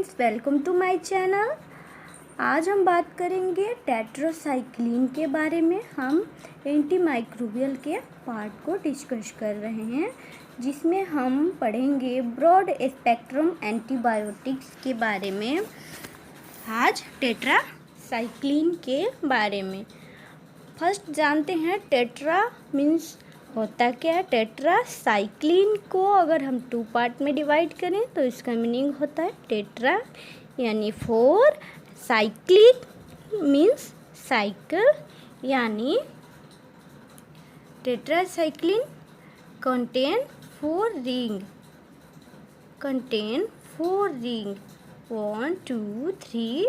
Friends, welcome to my channel. आज हम बात करेंगे टेट्रासाइक्लिन के बारे में। हम एंटी माइक्रोबियल के पार्ट को डिस्कस कर रहे हैं, जिसमें हम पढ़ेंगे ब्रॉड स्पेक्ट्रम एंटीबायोटिक्स के बारे में। आज टेट्रासाइक्लिन के बारे में फर्स्ट जानते हैं। टेट्रा मीन्स होता क्या है। टेट्रासाइक्लिन को अगर हम 2 पार्ट में डिवाइड करें तो इसका मीनिंग होता है टेट्रा यानी 4, साइक्लिन मीन्स साइकिल यानी tetracycline contain 4 ring 1, 2, 3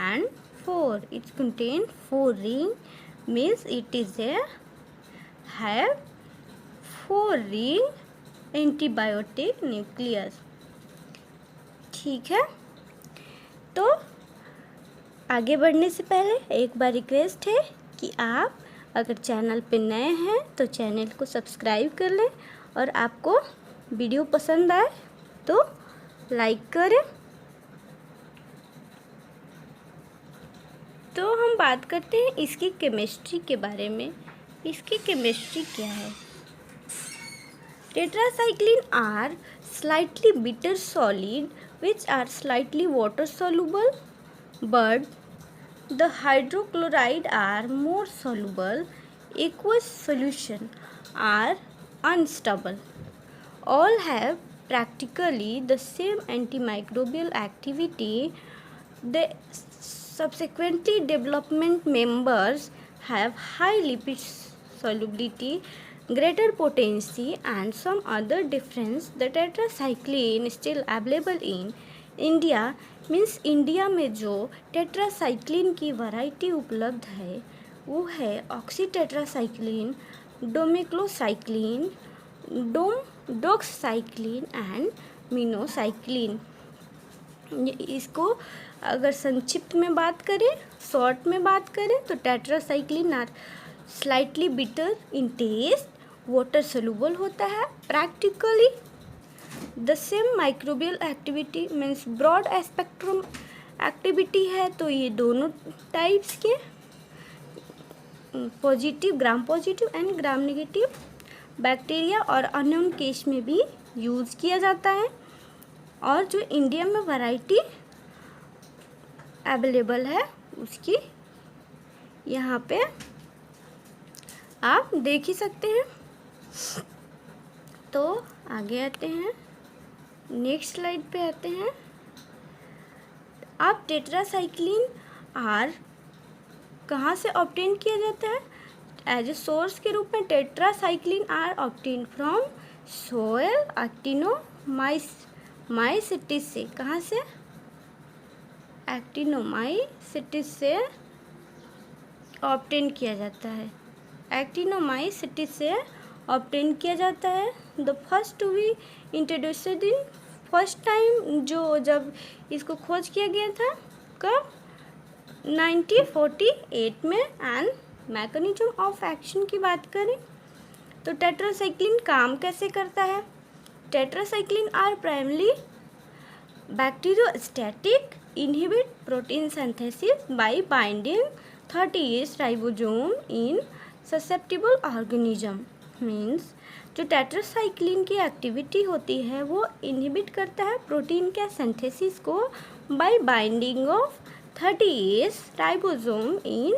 and 4. It contain 4 ring means it is a have 4 ring antibiotic nucleus. ठीक है, तो आगे बढ़ने से पहले एक बार रिक्वेस्ट है कि आप अगर चैनल पे नए हैं तो चैनल को सब्सक्राइब कर लें और आपको वीडियो पसंद आए तो लाइक करें। तो हम बात करते हैं इसकी केमिस्ट्री के बारे में। इसकी केमिस्ट्री क्या है। Tetracycline are slightly bitter solid which are slightly water soluble, but the hydrochloride are more soluble. Aqueous solution are unstable. All have practically the same antimicrobial activity. The subsequently development members have high lipid solubility, greater potency and some other difference. The tetracycline still available in India means India में जो tetracycline की variety उपलब्ध है वो है oxytetracycline, डोमिक्लोसाइक्लिन, डोक्साइक्लिन and minocycline. इसको अगर संक्षिप्त में बात करें, शॉर्ट में बात करें तो tetracycline are slightly bitter in taste, water soluble होता है, practically the same microbial activity means broad spectrum activity है। तो ये दोनों टाइप्स के positive, gram positive and gram negative bacteria और अननोन केस में भी यूज़ किया जाता है। और जो इंडिया में वैरायटी अवेलेबल है उसकी यहाँ पे आप देख ही सकते हैं। तो आगे आते हैं, नेक्स्ट स्लाइड पे आते हैं। अब टेट्रासाइक्लिन आर कहाँ से ऑब्टेन किया जाता है। एज ए सोर्स के रूप में tetracycline are obtain from soil actinomycetes से। कहाँ से? एक्टिनोमाइसिटिस से ऑब्टेन किया जाता है। एक्टिनोमाइसिटिस से ऑब्टेन किया जाता है। The first to be introduced in first time जब इसको खोज किया गया था कब 1948 में। एंड मैकेनिज्म ऑफ एक्शन की बात करें तो टेट्रासाइक्लिन काम कैसे करता है। Tetracycline are primarily bacteriostatic, inhibit protein synthesis by binding 30S ribosome in susceptible organism. Means जो टेट्रासाइक्लिन की एक्टिविटी होती है वो इनहिबिट करता है प्रोटीन के सिंथेसिस को bye binding of 30S ribosome in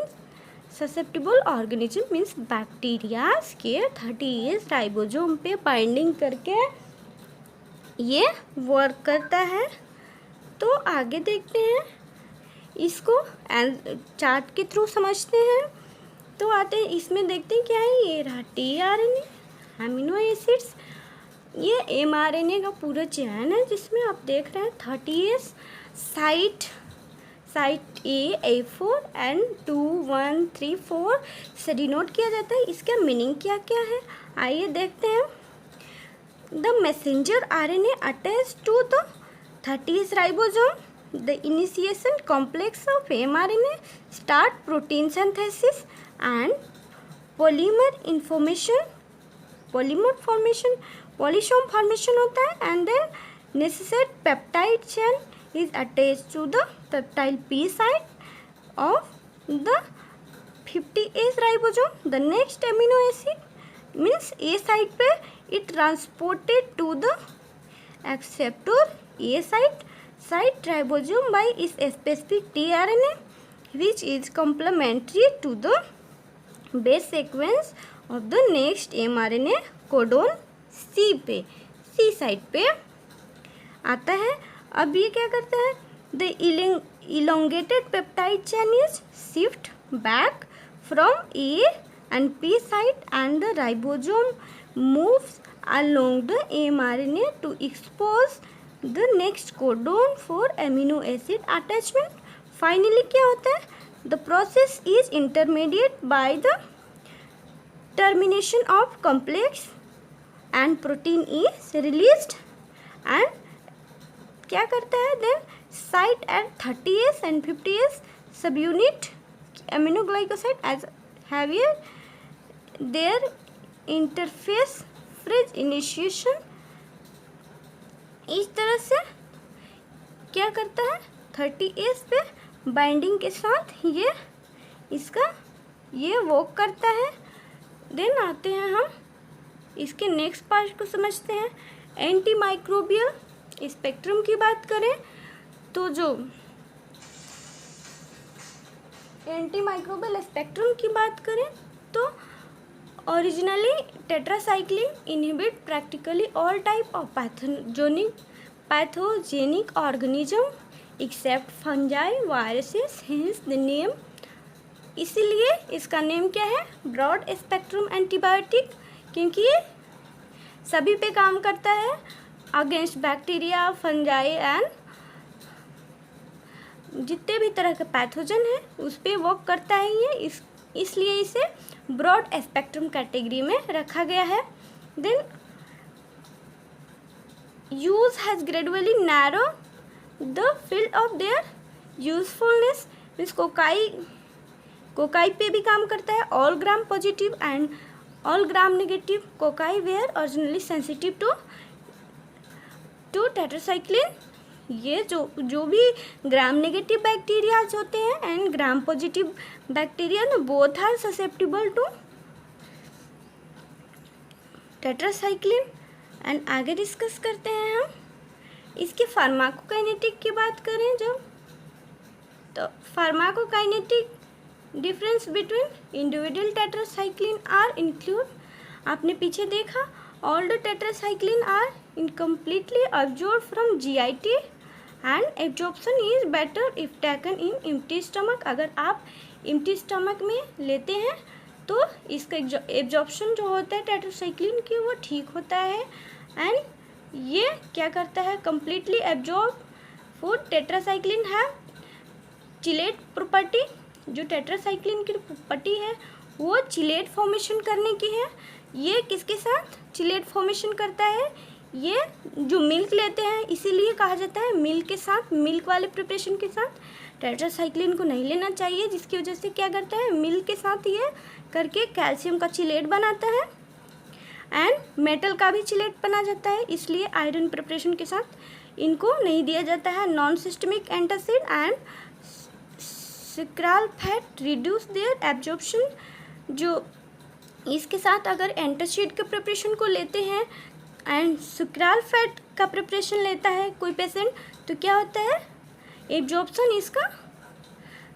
susceptible organism. Means bacterias के 30S राइबोसोम पे बाइंडिंग करके ये वर्क करता है। तो आगे देखते हैं, इसको चार्ट के थ्रू समझते हैं। तो आते हैं इसमें, देखते हैं क्या है। ये रहा tRNA, अमीनो एसिड्स। ये mRNA का पूरा चेन है जिसमें आप देख रहे हैं 30S साइट A4 एंड 2, 1, 3, 4 से डिनोट किया जाता है। इसका मीनिंग क्या क्या है आइए देखते हैं। The messenger RNA attach to the 30S ribosome. The initiation complex of mRNA start protein synthesis and polysome formation होता है। And then necessary peptide chain is attached to the peptide P side of the 50S ribosome. The next amino acid means A side पे it transported to the acceptor A side ribosome by its specific tRNA, which is complementary to the base sequence of the next mRNA codon C side पे आता है. अब ये क्या करता है, the elongated peptide chain is shift back from A and P side and the ribosome moves along the mRNA to expose the next codon for amino acid attachment. Finally क्या होता है, the process is intermediate by the termination of complex and protein is released and क्या करता है, then site at 30S and 50S subunit aminoglycoside as heavier their interface phase initiation. इस तरह से क्या करता है, 30S पे बाइंडिंग के साथ ये इसका ये वर्क करता है. देन आते हैं हम इसके नेक्स्ट पार्ट को समझते हैं. एंटी माइक्रोबियल स्पेक्ट्रम की बात करें तो जो एंटी माइक्रोबियल स्पेक्ट्रम की बात करें तो originally tetracycline inhibit practically all type of pathogenic organism except fungi viruses, hence the name. इसीलिए इसका नेम क्या है, ब्रॉड स्पेक्ट्रम एंटीबायोटिक, क्योंकि ये सभी पे काम करता है अगेंस्ट बैक्टीरिया, फंजाई एंड जितने भी तरह के पैथोजन है उस पर वर्क करता है ये. इसलिए इसे ब्रॉड स्पेक्ट्रम कैटेगरी में रखा गया है. Then use has gradually narrow the field of their usefulness. Means cocci पे भी काम करता है. All gram positive and all gram negative cocci were originally sensitive to tetracycline. ये जो भी ग्राम नेगेटिव बैक्टीरियाज होते हैं एंड ग्राम पॉजिटिव बैक्टीरिया ना both are susceptible to tetracycline. And आगे डिस्कस करते हैं हम इसके फार्माकोकाइनेटिक की बात करें जब, तो pharmacokinetic difference between individual tetracycline are include. आपने पीछे देखा all the tetracycline are incompletely absorb from GIT and absorption is better if taken in empty stomach. अगर आप एम्प्टी स्टमक में लेते हैं तो इसका एब्जॉर्प्शन जो होता है टेट्रासाइक्लिन की वो ठीक होता है. एंड ये क्या करता है, कम्प्लीटली एब्जॉर्ब फूड. टेट्रासाइक्लिन है चिलेट प्रॉपर्टी. जो टेट्रासाइक्लिन की प्रॉपर्टी है वो चिलेट फॉर्मेशन करने की है. ये किसके साथ चिलेट फॉर्मेशन करता है, ये जो मिल्क लेते हैं, इसीलिए कहा जाता है मिल्क के साथ, मिल्क वाले प्रिपरेशन के साथ टेट्रासाइक्लिन को नहीं लेना चाहिए, जिसकी वजह से क्या करता है मिल्क के साथ ये करके कैल्शियम का चिलेट बनाता है एंड मेटल का भी चिलेट बना जाता है. इसलिए आयरन प्रिपरेशन के साथ इनको नहीं दिया जाता है. Non systemic antacid and sucralfate reduce their absorption. जो इसके साथ अगर एंटासिड के प्रिपरेशन को लेते हैं एंड सुक्राल फैट का प्रिपरेशन लेता है कोई पेशेंट, तो क्या होता है एब्जॉर्प्शन इसका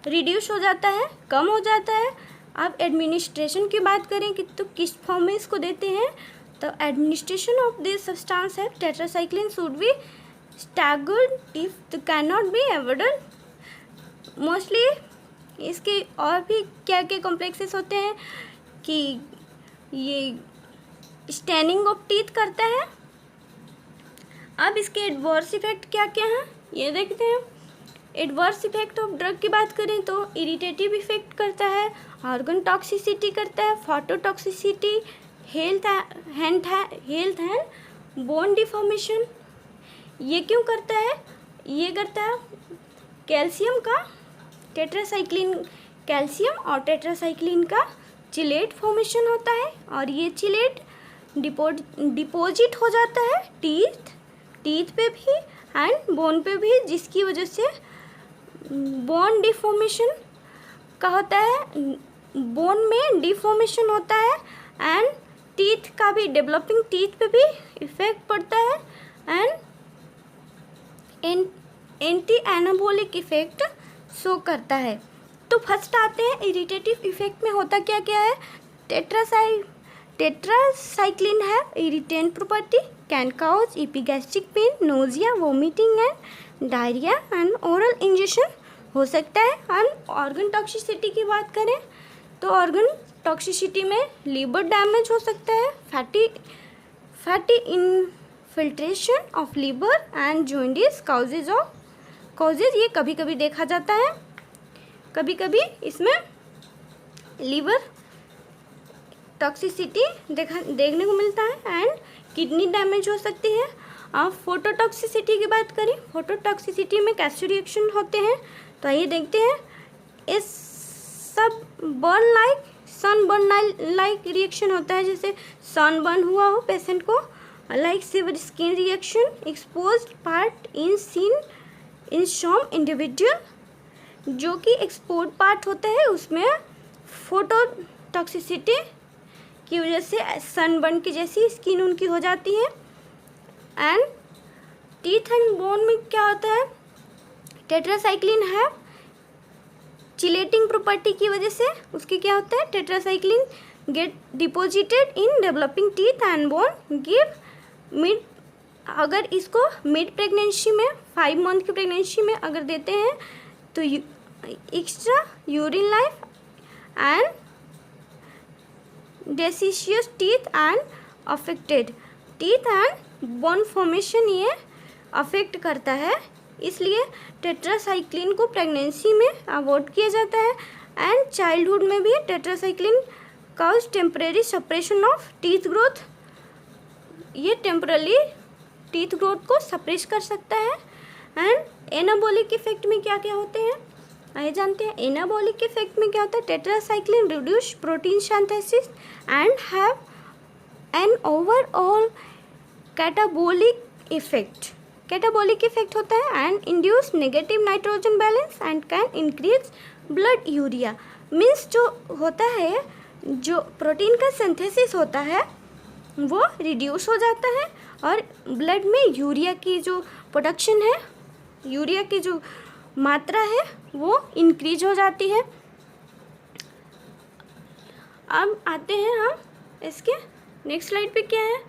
रिड्यूस हो जाता है, कम हो जाता है. अब एडमिनिस्ट्रेशन की बात करें कि तो किस फॉर्म में इसको देते हैं, तो एडमिनिस्ट्रेशन ऑफ दिस सब्सटेंस है tetracycline should be staggered if the can not be avoided. Mostly इसके और भी क्या क्या कॉम्प्लेक्सेस होते हैं कि ये स्टैनिंग ऑफ टीथ करता है. अब इसके एडवर्स इफेक्ट क्या क्या हैं ये देखते हैं. एडवर्स इफेक्ट ऑफ ड्रग की बात करें तो इरिटेटिव इफेक्ट करता है, ऑर्गन टॉक्सिसिटी करता है, फोटोटॉक्सिसिटी, हेल्थ एंड बोन डिफॉर्मेशन. ये क्यों करता है, ये करता है कैल्शियम का टेट्रासाइक्लिन, कैल्शियम और टेट्रासाइक्लिन का चिलेट फॉर्मेशन होता है और ये चिलेट डिपोजिट हो जाता है टीथ पे भी एंड बोन पे भी, जिसकी वजह से बोन डिफॉर्मेशन का होता है, बोन में डिफॉर्मेशन होता है एंड टीथ का भी, डेवलपिंग टीथ पे भी इफेक्ट पड़ता है and anti anabolic effect show करता है। तो फर्स्ट आते हैं इरिटेटिव इफेक्ट में होता क्या क्या है। टेट्रासाइक्लिन है irritant property, can cause epigastric pain, nausea, vomiting and diarrhoea and oral injection हो सकता है। एंड ऑर्गन टॉक्सिसिटी की बात करें तो ऑर्गन टॉक्सिसिटी में लीवर डैमेज हो सकता है, fatty infiltration of liver and jaundice causes ये कभी कभी देखा जाता है, कभी कभी इसमें लीवर टॉक्सिसिटी देखने को मिलता है एंड किडनी डैमेज हो सकती है। अब फोटोटॉक्सिसिटी की बात करें, फोटोटॉक्सिसिटी में कैसे रिएक्शन होते हैं तो आइए देखते हैं। इस सब सनबर्न लाइक रिएक्शन होता है, जैसे सनबर्न हुआ हो पेशेंट को, like severe skin reaction, exposed part in some individual, जो कि एक्सपोर्ट पार्ट होता है उसमें फोटोटॉक्सिसिटी की वजह से सनबर्न की जैसी स्किन उनकी हो जाती है। एंड टीथ एंड बोन में क्या होता है, टेट्रासाइक्लिन है चिलेटिंग प्रॉपर्टी की वजह से उसकी क्या होता है, tetracycline get deposited in developing teeth and bone, give mid, अगर इसको मिड प्रेगनेंसी में 5 मंथ की प्रेगनेंसी में अगर देते हैं तो extra urine life and deciduous teeth and affected teeth and bone formation ये अफेक्ट करता है, इसलिए टेट्रासाइक्लिन को प्रेगनेंसी में अवॉइड किया जाता है। एंड चाइल्डहुड में भी tetracycline cause temporary suppression of teeth growth, ये टेम्परली टीथ ग्रोथ को सप्रेस कर सकता है। एंड एनाबॉलिक इफेक्ट में क्या क्या होते हैं आइए जानते हैं। एनाबॉलिक इफेक्ट में क्या होता है, tetracycline reduce protein synthesis and have an overall catabolic effect होता है and induce negative nitrogen balance and can increase blood urea, means जो होता है, जो प्रोटीन का सिंथेसिस होता है वो रिड्यूस हो जाता है और ब्लड में यूरिया की जो प्रोडक्शन है, यूरिया की जो मात्रा है वो इंक्रीज हो जाती है। अब आते हैं हम इसके नेक्स्ट स्लाइड पे, क्या है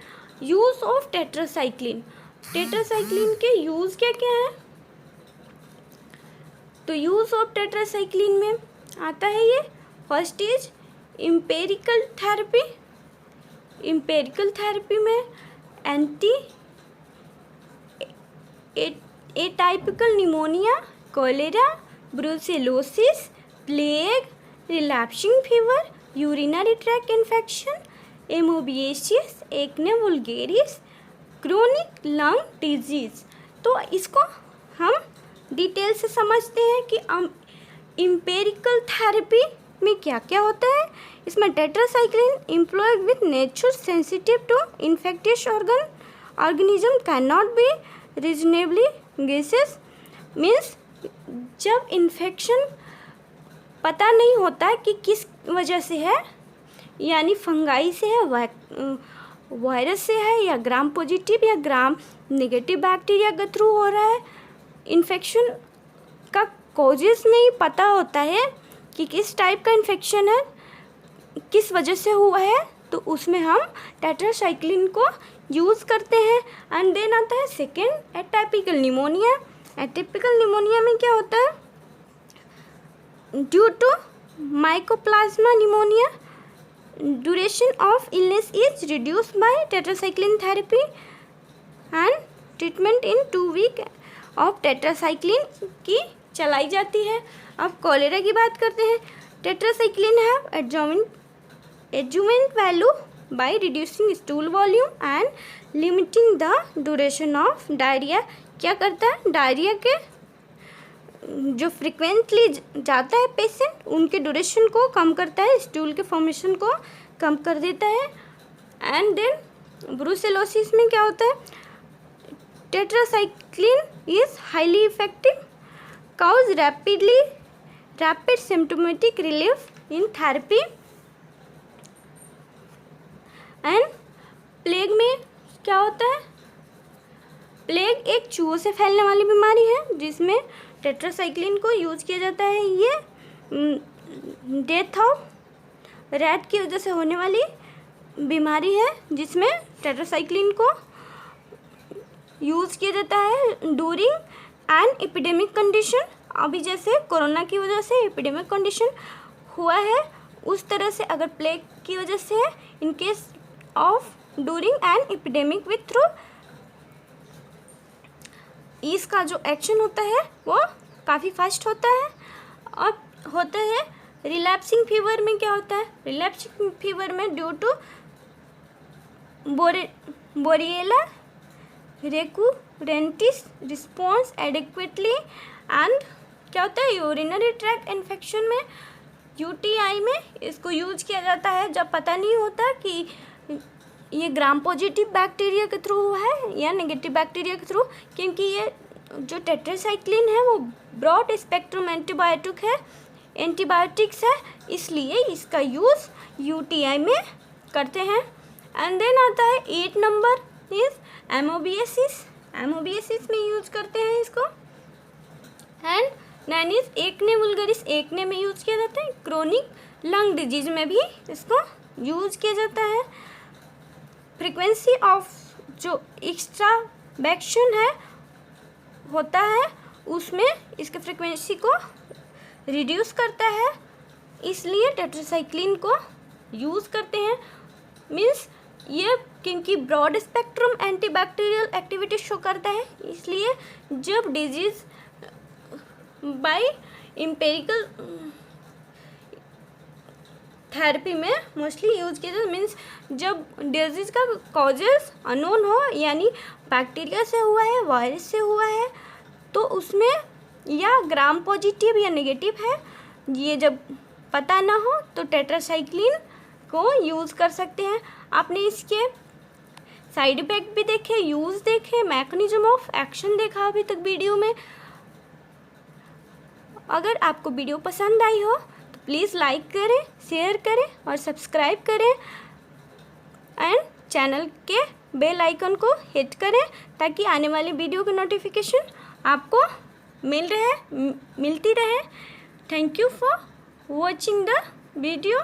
यूज़ ऑफ टेट्रासाइक्लिन के यूज़ क्या क्या है। तो यूज़ ऑफ टेट्रासाइक्लिन में आता है ये, फर्स्ट इज एम्पिरिकल थेरेपी में anti atypical pneumonia, cholera, brucellosis, plague, relapsing fever, urinary tract infection, amoebiasis, acne vulgaris, chronic lung disease. तो इसको हम डिटेल से समझते हैं कि एम्पिरिकल थेरेपी में क्या क्या होता है। इसमें tetracycline employed with nature sensitive to infectious organism can not be reasonably guesses, means जब इन्फेक्शन पता नहीं होता कि किस वजह से है, यानी फंगाई से है, वायरस से है, या ग्राम पॉजिटिव या ग्राम नेगेटिव बैक्टीरिया के थ्रू हो रहा है, इन्फेक्शन का कॉजेस नहीं पता होता है कि किस टाइप का इन्फेक्शन है, किस वजह से हुआ है, तो उसमें हम टेट्रासाइक्लिन को यूज़ करते हैं। एंड देन आता है second atypical pneumonia. Atypical pneumonia में क्या होता है, due to mycoplasma pneumonia duration of illness is reduced by tetracycline therapy and treatment in 2 week of tetracycline की चलाई जाती है। अब कॉलेरा की बात करते हैं। Tetracycline have adjuvant value by reducing stool volume and limiting the duration of diarrhoea. क्या करता है, डायरिया के जो फ्रिक्वेंटली जाता है पेशेंट, उनके ड्यूरेशन को कम करता है, स्टूल के फॉर्मेशन को कम कर देता है। एंड देन ब्रुसेलोसिस में क्या होता है, tetracycline is highly effective, cause rapid symptomatic relief in therapy. And plague में क्या होता है? प्लेग एक चूहों से फैलने वाली बीमारी है जिसमें टेट्रासाइक्लिन को यूज किया जाता है। ये डेथ ऑफ रैट की वजह से होने वाली बीमारी है जिसमें टेट्रासाइक्लिन को यूज किया जाता है ड्यूरिंग एन एपिडेमिक कंडीशन। अभी जैसे कोरोना की वजह से एपिडेमिक कंडीशन हुआ है, उस तरह से अगर प्लेग की वजह से है, in case of during an epidemic with through, इसका जो एक्शन होता है वो काफ़ी फास्ट होता है। और होता है रिलैप्सिंग फीवर में क्या होता है? रिलैप्सिंग फीवर में due to borrelia recurrentis response adequately and क्या होता है? यूरिनरी ट्रैक्ट इन्फेक्शन में, यूटीआई में इसको यूज किया जाता है जब पता नहीं होता कि ये ग्राम पॉजिटिव बैक्टीरिया के थ्रू हुआ है या नेगेटिव बैक्टीरिया के थ्रू, क्योंकि ये जो टेट्रासाइक्लिन है वो ब्रॉड स्पेक्ट्रम एंटीबायोटिक्स है, इसलिए इसका यूज़ यूटीआई में करते हैं। एंड देन आता है 8 नंबर इज एमोबियासिस में यूज करते हैं इसको। एंड 9 इज एक्ने वुल्गरिस, एक्ने में यूज किया जाता है। क्रोनिक लंग डिजीज में भी इसको यूज किया जाता है। फ्रीक्वेंसी ऑफ जो एक्सट्रावेक्शन है होता है उसमें इसके फ्रीक्वेंसी को रिड्यूस करता है, इसलिए टेट्रासाइक्लिन को यूज़ करते हैं। मीन्स ये क्योंकि broad spectrum antibacterial activity show करता है, इसलिए जब डिजीज़ बाय एम्पिरिकल थेरेपी में मोस्टली यूज किया जाता है। मीन्स जब डिजीज़ का कॉजेस अननोन हो, यानी बैक्टीरिया से हुआ है, वायरस से हुआ है, तो उसमें या ग्राम पॉजिटिव या नेगेटिव है, ये जब पता ना हो तो टेट्रासाइक्लिन को यूज़ कर सकते हैं। आपने इसके साइड इफेक्ट भी देखे, यूज़ देखे, मैकेनिज्म ऑफ एक्शन देखा अभी तक वीडियो में। अगर आपको वीडियो पसंद आई हो तो प्लीज़ लाइक करें, शेयर करें और सब्सक्राइब करें एंड चैनल के बेल आइकन को हिट करें ताकि आने वाली वीडियो की नोटिफिकेशन आपको मिलती रहे। Thank you for watching the video.